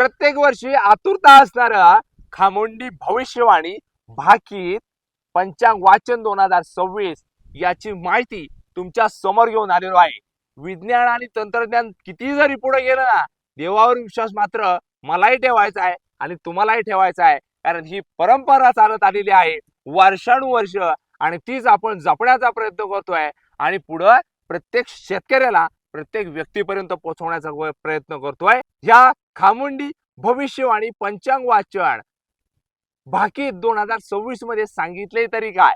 प्रत्येक वर्षी आतुरता असणारा खामोंडी भविष्यवाणी भाकीत पंचांग वाचन 2026 याची माहिती तुमच्या समोर घेऊन आलेलो आहे। विज्ञान आणि तंत्रज्ञान किती जरी पुढे गेलं ना, देवावर विश्वास मात्र मलाही ठेवायचा आहे आणि तुम्हालाही ठेवायचा आहे, कारण ही परंपरा चालत आलेली आहे वर्षानुवर्ष आणि तीच आपण जपण्याचा प्रयत्न करतोय आणि पुढे प्रत्येक शेतकऱ्याला प्रत्येक व्यक्तीपर्यंत पोहोचवण्याचा प्रयत्न करतोय। ह्या खामुंडी भविष्यवाणी पंचांग वाचन भाकीत 2026 मध्ये सांगितले तरी काय,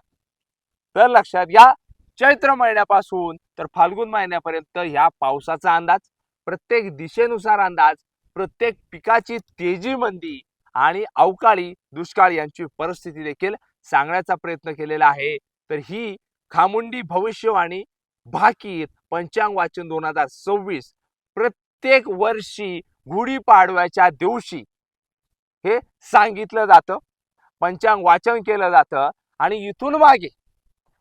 तर लक्षात घ्या, चैत्र महिन्यापासून तर फाल्गुन महिन्यापर्यंत ह्या पावसाचा अंदाज, प्रत्येक दिशेनुसार अंदाज, प्रत्येक पिकाची तेजी मंदी आणि अवकाळी दुष्काळ यांची परिस्थिती देखील सांगण्याचा प्रयत्न केलेला आहे। तर ही खामुंडी भविष्यवाणी भाकीत पंचांग वाचन 2026 प्रत्येक वर्षी गुढीपाडव्याच्या दिवशी हे सांगितलं जातं, पंचांग वाचन केलं जातं आणि इथून मागे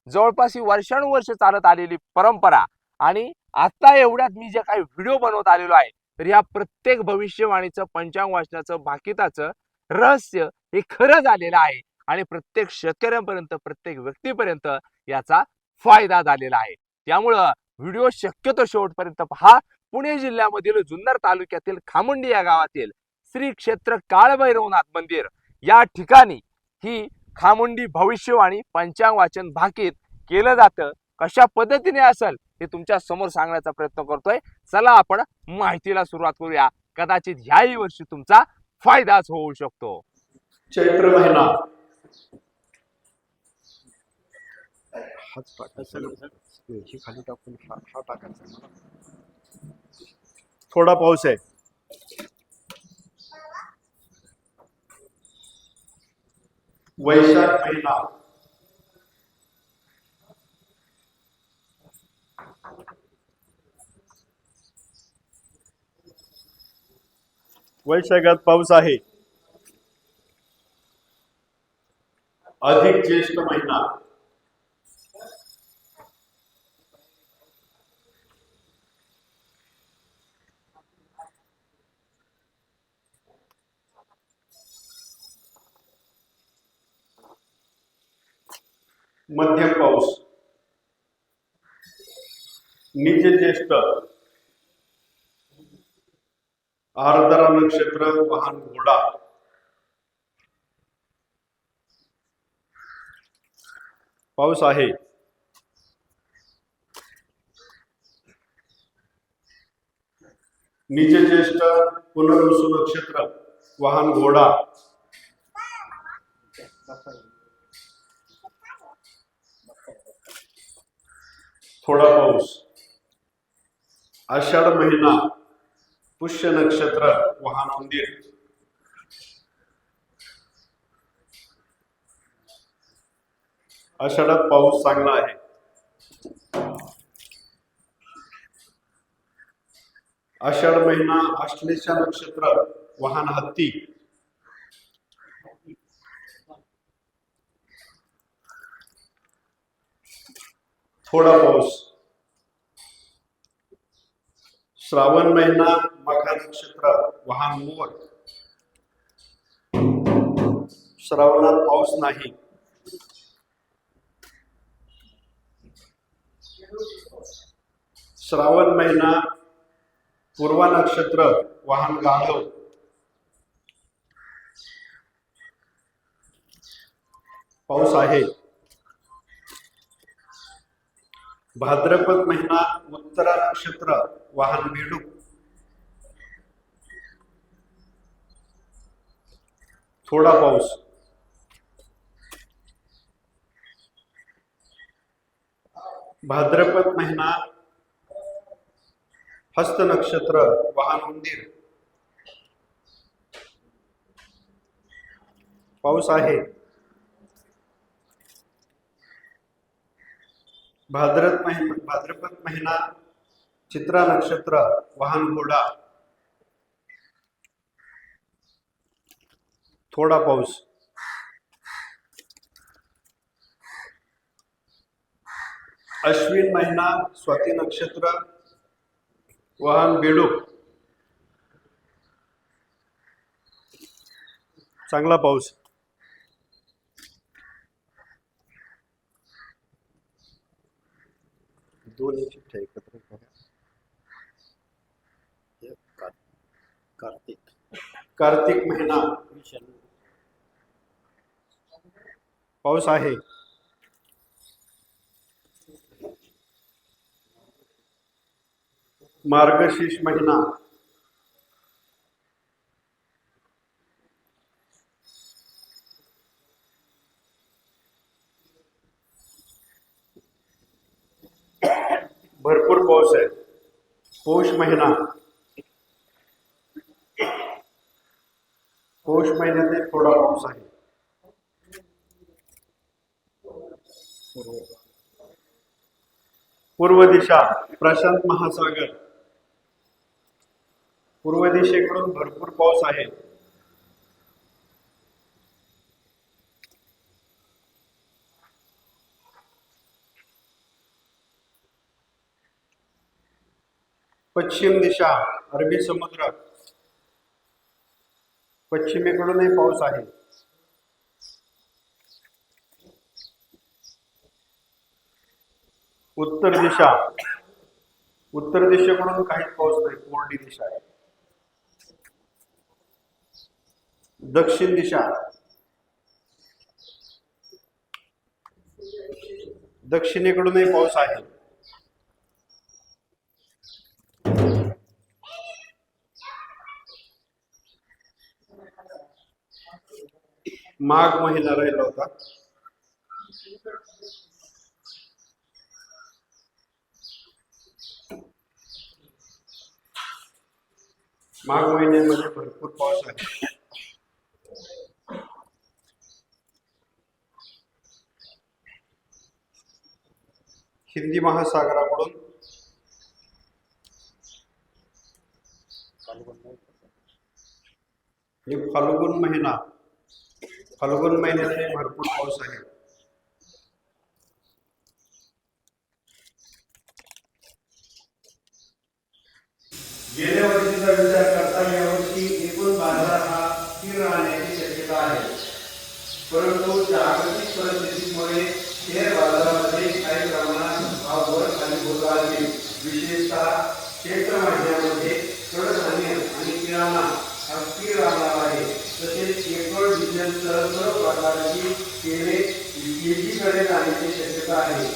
जवळपास ही वर्षानुवर्ष चालत आलेली परंपरा आणि आता एवढ्यात मी जे काही व्हिडिओ बनवत आलेलो आहे, तर या प्रत्येक भविष्यवाणीचं पंचांग वाचनाचं भाकिताचं रहस्य हे खरं झालेलं आहे आणि प्रत्येक शेतकऱ्यांपर्यंत प्रत्येक व्यक्तीपर्यंत याचा फायदा झालेला आहे। त्यामुळं व्हिडिओ शक्यतो शेवटपर्यंत पहा। पुणे जिल्ह्यामधील जुन्नर तालुक्यातील खामुंडी या गावातील श्री क्षेत्र काळभैरवनाथ मंदिर या ठिकाणी ही खामुंडी भविष्यवाणी पंचांग वाचन भाकीत केलं जातं। कशा पद्धतीने असेल हे तुमच्या समोर सांगण्याचा प्रयत्न करतोय। चला आपण माहितीला सुरुवात करूया, कदाचित ह्याही वर्षी तुमचा फायदाच होऊ शकतो। चैत्र महिना खाली टाकून हा टाकायचा, थोडा पाऊस आहे। वैशाख महिना वैशाखात पाऊस आहे। अधिक ज्येष्ठ महिना मध्यम पाऊस। नीच ज्येष्ठ आर्द्रा नक्षत्र वाहन घोडा। पाऊस आहे। नीच ज्येष्ठ पुनर्वसु नक्षत्र वाहन घोडा। थोडा पाऊस। आषाढ महिना पुष्य नक्षत्र वाहन उंदीर। आषाढात पाऊस चांगला आहे। आषाढ महिना आश्लेषा नक्षत्र वाहन हत्ती। थोडा पाऊस। श्रावण महिना मखा नक्षत्र वाहन मोर। श्रावणात पाऊस नाही। श्रावण महिना पूर्वा नक्षत्र वाहन गाढव। पाऊस आहे। भाद्रपद महिना उत्तरा नक्षत्र वाहन बेडूक। थोडा पाऊस। भाद्रपद महिना हस्त नक्षत्र वाहन उंदीर। पाऊस आहे। भाद्रपद महिना चित्रा नक्षत्र वाहन घोडा। थोडा पाऊस। अश्विन महिना स्वाती नक्षत्र वाहन बेडूक। चांगला पाऊस. दोन्ही चिठ्ठ्या एकत्र करा. कार्तिक कार्तिक महिना विषाणू पाऊस आहे. मार्गशीर्ष महिना भरपूर पाऊस आहे. पौष महिना पौष महिन्यात थोडा पाऊस आहे. पूर्व दिशा प्रशांत महासागर. पूर्व दिशेकडून भरपूर पाऊस आहे. पश्चिम दिशा अरबी समुद्र. पश्चिमेकडूनही पाऊस आहे. उत्तर दिशा उत्तर दिशेकडून काही पाऊस नाही, कोरडी दिशा आहे. दक्षिण दिशा दक्षिणेकडूनही पाऊस आहे. माघ महिना राहिला होता. माघ महिन्यामध्ये भरपूर पाऊस आहे. हिंदी महासागराकडून हे फाल्गुन महिना. फाल्गुन महिन्यामध्ये भरपूर पाऊस आहे. गेल्या वर्षीचा विचार करता यावर्षी एकूण बाजार हा स्थिर राहण्याची शक्यता आहे, परंतु जागतिक परिस्थितीमुळे शेअर बाजारामध्ये काही प्रमाणात भाव वर खाली होत आहे. विशेषतः क्षेत्र महिन्यामध्ये कडधान्य आणि किराणा हा स्थिर राहणार आहे. तसेच पेट्रोल डिझेलसह सर्व प्रकारची तेले तेजीकडे जाण्याची शक्यता आहे.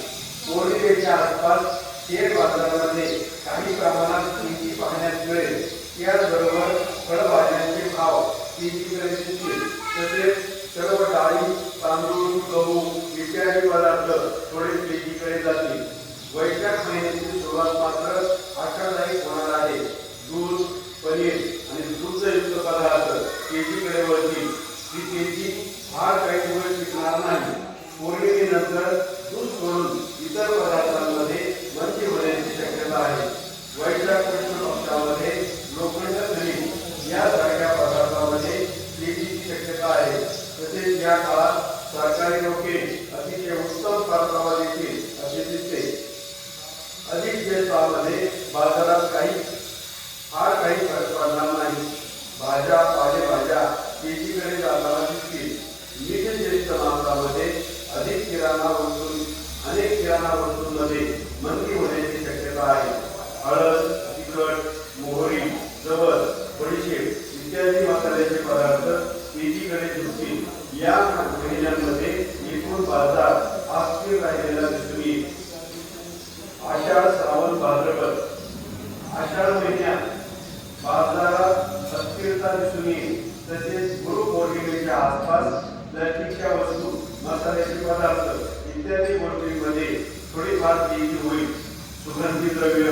पौर्णिमेच्या आसपास शेअर बाजारामध्ये काही प्रमाणात तेजी पाहण्यात मिळेल. याचबरोबर फळभाज्यांचे भाव तेजीकडे दिसतील. तसेच सर्व डाळी, तांदूळ, गहू इत्यादी पदार्थ थोडे तेजीकडे जातील. वैशाख महिन्याची सुरुवात मात्र आशादायक होणार आहे. दूध, पनीर आणि दुग्धयुक्त पदार्थ तेजीकडे वळतील. ही तेजी फार काही दिवस टिकणार नाही. पौर्णिमेनंतर दूध सोडून इतर पदार्थांमध्ये मंदी होण्याची शक्यता आहे. वैशाख कृष्ण पक्षामध्ये लोखंड खनिज यासारख्या पदार्थांमध्ये तेजीची शक्यता आहे. तसेच या काळात सरकारी नोकरी अतिशय उत्तम परतावा देतील असे दिसते. अधिक ज्येष्ठामध्ये बाजारात फार काही फरक पडणार नाही. भाज्या, पालेभाज्या तेजीकडे जाताना दिसतील. मिठ ज्येष्ठ मासामध्ये अनेक किराणा वस्तूंमध्ये मंदी होण्याची शक्यता आहे. हळद, तिखट, मोहरी, जवस, बडीशेप इत्यादी मसाल्याचे पदार्थ तेजीकडे दिसतील. या महिन्यांमध्ये एकूण बाजार हा स्थिर राहिलेला दिसून येईल. आषाढ, श्रावण, भाद्रपद. आषाढ महिन्यात बाजारात अस्थिरता दिसून येईल. तसेच गुरुपौर्णिमेच्या आसपास प्लास्टिकच्या वस्तू, मसाल्याचे पदार्थ इत्यादी गोष्टींमध्ये थोडीफार तेजी होईल. सुगंधी द्रव्य,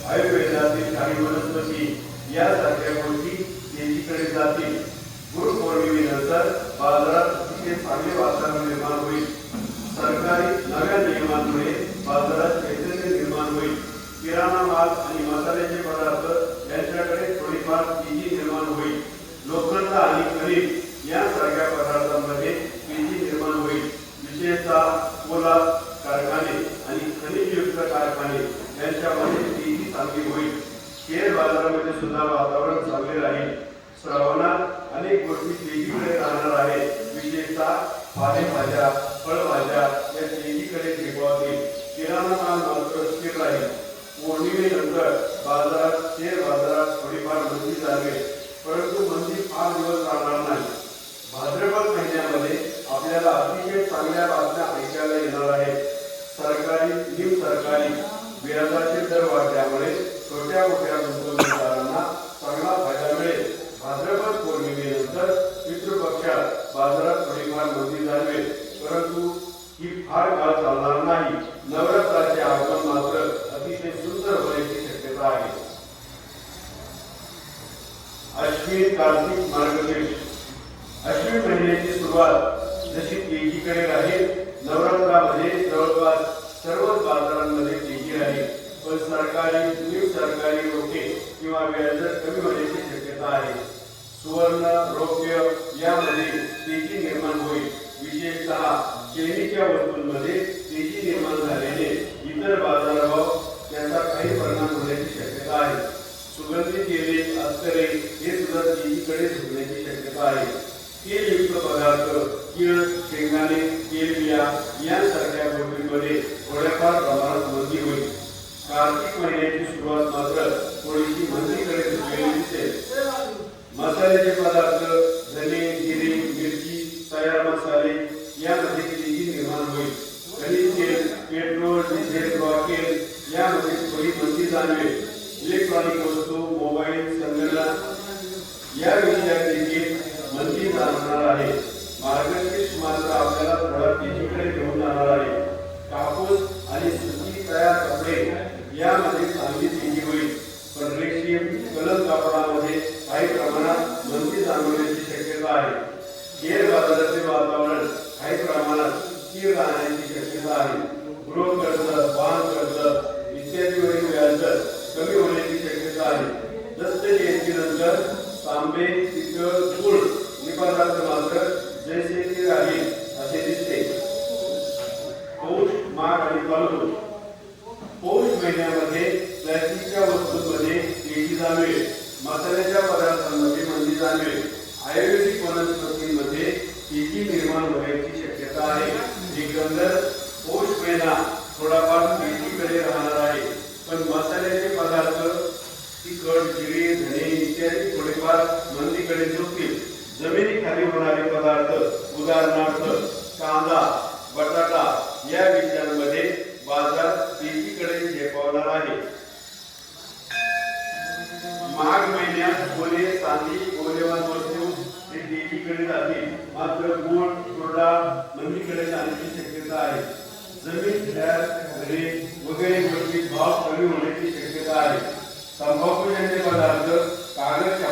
आयुर्वेदातील काही वनस्पती यासारख्या गोष्टी तेजीकडे जातील. गुरुपौर्णिमेनंतर बाजारात अतिशय चांगले वातावरण निर्माण होईल. सरकारी नव्या नियमांमुळे बाजारात चैतन्य निर्माण होईल. किराणा माल आणि मसाल्याचे पदार्थ यांच्याकडे थोडीफार तेजी निर्माण होईल. लोखंड आणि खनिज यासारख्या पदार्थांमध्ये तेजी निर्माण होईल. विशेषतः पोलाद कारखाने आणि खनिजयुक्त कारखाने यांच्यामध्ये तेजी चांगली होईल. शेअर बाजारामध्ये सुद्धा वातावरण चांगले राहील. श्रावणात अनेक गोष्टी तेजीकडे राहणार आहेत. विशेषतः पालेभाज्या, फळभाज्या या तेजीकडे झेपावतील. किराणा माल मात्र स्थिर राहील. पौर्णिमेनंतर बाजारात, शेअर बाजारात थोडीफार मंदी जाणवेल, परंतु मंदी फार दिवस राहणार नाही. भाद्रपद महिन्यामध्ये आपल्याला अतिशय चांगल्या बातम्या ऐकायला येणार आहेत. सरकारी, निमसरकारी व्याजाचे दर वाढल्यामुळे छोट्या मोठ्या गुंतवणूकदारांना चांगला फायदा मिळेल. भाद्रपद पौर्णिमेनंतर पितृपक्षात बाजारात थोडीफार मंदी जाणवेल, परंतु ही फार काळ चालणार नाही. नवरात्राचे आगमन मात्र अतिशय सुंदर होण्याची शक्यता आहे. अश्विन, कार्तिक, मार्गशीर्ष अश्विन महिन्याची सुरुवात जशी तेजीकडे राहील, नवरात्रामध्ये जवळपास सर्वच बाजारांमध्ये तेजी राहील. पण सरकारी, निमसरकारी रोखे किंवा व्याजदर कमी होण्याची शक्यता आहे. सुवर्ण, रौप्य यामध्ये तेजी निर्माण होईल. विशेषतः चैनीच्या वस्तूंमध्ये तेजी निर्माण झाल्याने इतर बाजारभाव त्याचा काही परिणाम होण्याची शक्यता आहे. सुगंधित तेले, अत्तरे हे सुद्धा तेजीकडे झुकण्याची शक्यता आहे. तेलयुक्त पदार्थ, तीळ, शेंगदाणे, तेलबिया यांसारख्या गोष्टींमध्ये थोड्याफार प्रमाणात मंदी होईल. कार्तिक महिन्याची सुरुवात मात्र थोडीशी मंदीकडे झुकलेली दिसेल. मसाल्याचे पदार्थ, धने, जिरे, मिरची, तयार मसाले यामध्ये तेजी निर्माण होईल. खनिज तेल, पेट्रोल, डिझेल, रॉकेल यामध्ये थोडी मंदी जाणवेल. इलेक्ट्रॉनिक वस्तू, मोबाईल, संगणक या विषयात देखील मंदी जाणवणार आहे. मार्गशीर्ष मात्र आपल्याला थोडा तेजीकडे घेऊन जाणार आहे. कापूस आणि सुती तयार कपडे यामध्ये चांगली तेजी होईल, पण रेशीम, कलम कापडामध्ये काही प्रमाणात मंदी जाणवण्याची शक्यता आहे. शेअर बाजाराचे वातावरण काही प्रमाणात स्थिर राहण्याची शक्यता आहे. गृहकर्ज, वाहन कर्ज इत्यादीवरील व्याजदर कमी होण्याची शक्यता आहे. दत्त जयंतीनंतर तांबे, पितळ, गुळ हे पदार्थ मात्र जैसे ते राहील असे दिसते. पौष, माघ आणि फाल्गुन पौष महिन्यामध्ये प्लास्टिकच्या वस्तूंमध्ये तेजी जाणवेल. मसाल्याच्या पदार्थांमध्ये मंदी जाणवेल. आयुर्वेदिक वनस्पतींमध्ये तेजी निर्माण होण्याची शक्यता आहे. एकंदर पौष महिना थोडाफार तेजीकडे राहणार आहे, पण मसाल्याचे पदार्थ, तिखट, जिरे, धने इत्यादी थोडेफार मंदीकडे झुकतील. जमिनीखाली होणारे पदार्थ, उदाहरणार्थ कांदा, बटाटा या विषयांमध्ये बाजार तेजीकडे झेपावणार आहे. माघ महिन्यात सोने, चांदी, मौल्यवान वस्तू हे तेजीकडे जातील, मात्र गुळ, सोडा मंदीकडे जाण्याची शक्यता आहे. जमीन, घरे वगैरे गोष्टी भाव कमी होण्याची शक्यता आहे. तंबाखूजन्य पदार्थ, कागद,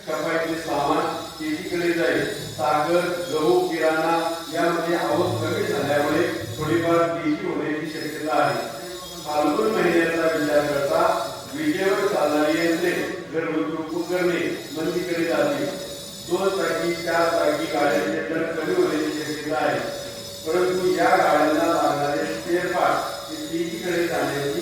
छपाईचे सामान तेजीकडे जाईल. साखर, गहू, किराणा यामध्ये आवक कमी झाल्यामुळे थोडीफार तेजी होण्याची शक्यता आहे. फाल्गुन महिन्याचा विचार करता विजेवर चालणारी यंत्रे, घरगुती उपकरणे मंदीकडे जातील. 2 चाकी, 4 चाकी गाड्यांचे दर कमी होण्याची शक्यता आहे, परंतु या गाड्यांना लागणारे स्पेअर पार्ट हे तेजीकडे जाण्याची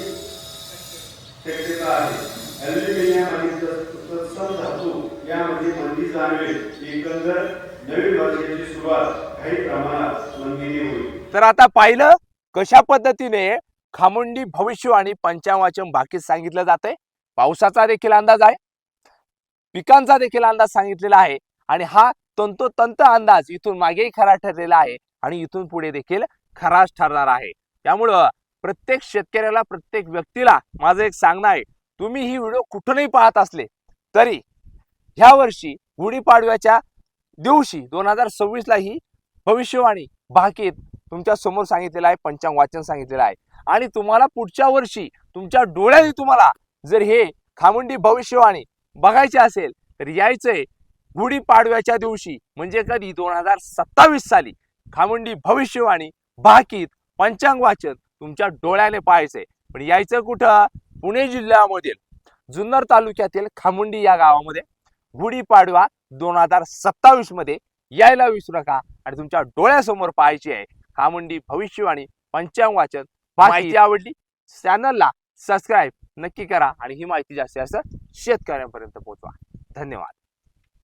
शक्यता आहे. ॲल्युमिनियम आणि तत्सम धातू यामध्ये मंदी जाणवेल. एकंदर नवीन वर्षाची सुरुवात काही प्रमाणात मंदीने होईल. तर आता पाहिलं कशा पद्धतीने खामुंडी भविष्यवाणी पंचांगवाचन बाकीत सांगितलं जातंय. पावसाचा देखील अंदाज आहे, पिकांचा देखील अंदाज सांगितलेला आहे आणि हा तंतोतंत अंदाज इथून मागेही खरा ठरलेला आहे आणि इथून पुढे देखील खराच ठरणार आहे. त्यामुळं प्रत्येक शेतकऱ्याला, प्रत्येक व्यक्तीला माझं एक सांगणं आहे, तुम्ही ही व्हिडिओ कुठूनही पाहत असले तरी ह्या वर्षी गुढीपाडव्याच्या दिवशी 2026 ही भविष्यवाणी बाकीत तुमच्या समोर सांगितलेलं आहे, पंचांग वाचन सांगितलेलं आहे आणि तुम्हाला पुढच्या वर्षी तुमच्या डोळ्याने तुम्हाला जर हे खामुंडी भविष्यवाणी बघायची असेल तर यायचंय गुढीपाडव्याच्या दिवशी, म्हणजे कधी 2027 साली खामुंडी भविष्यवाणी बाकीत पंचांग वाचन तुमच्या डोळ्याने पाहायचंय. पण यायचं कुठं? पुणे जिल्ह्यामधील जुन्नर तालुक्यातील खामुंडी या गावामध्ये गुढीपाडवा 2027 मध्ये यायला विसरू नका आणि तुमच्या डोळ्यासमोर पाहायची आहे खामुंडी भविष्यवाणी पंचांग वाचन. माहिती आवडली चॅनलला सबस्क्राईब नक्की करा आणि ही माहिती जास्तीत जास्त शेतकऱ्यांपर्यंत पोहोचवा. धन्यवाद.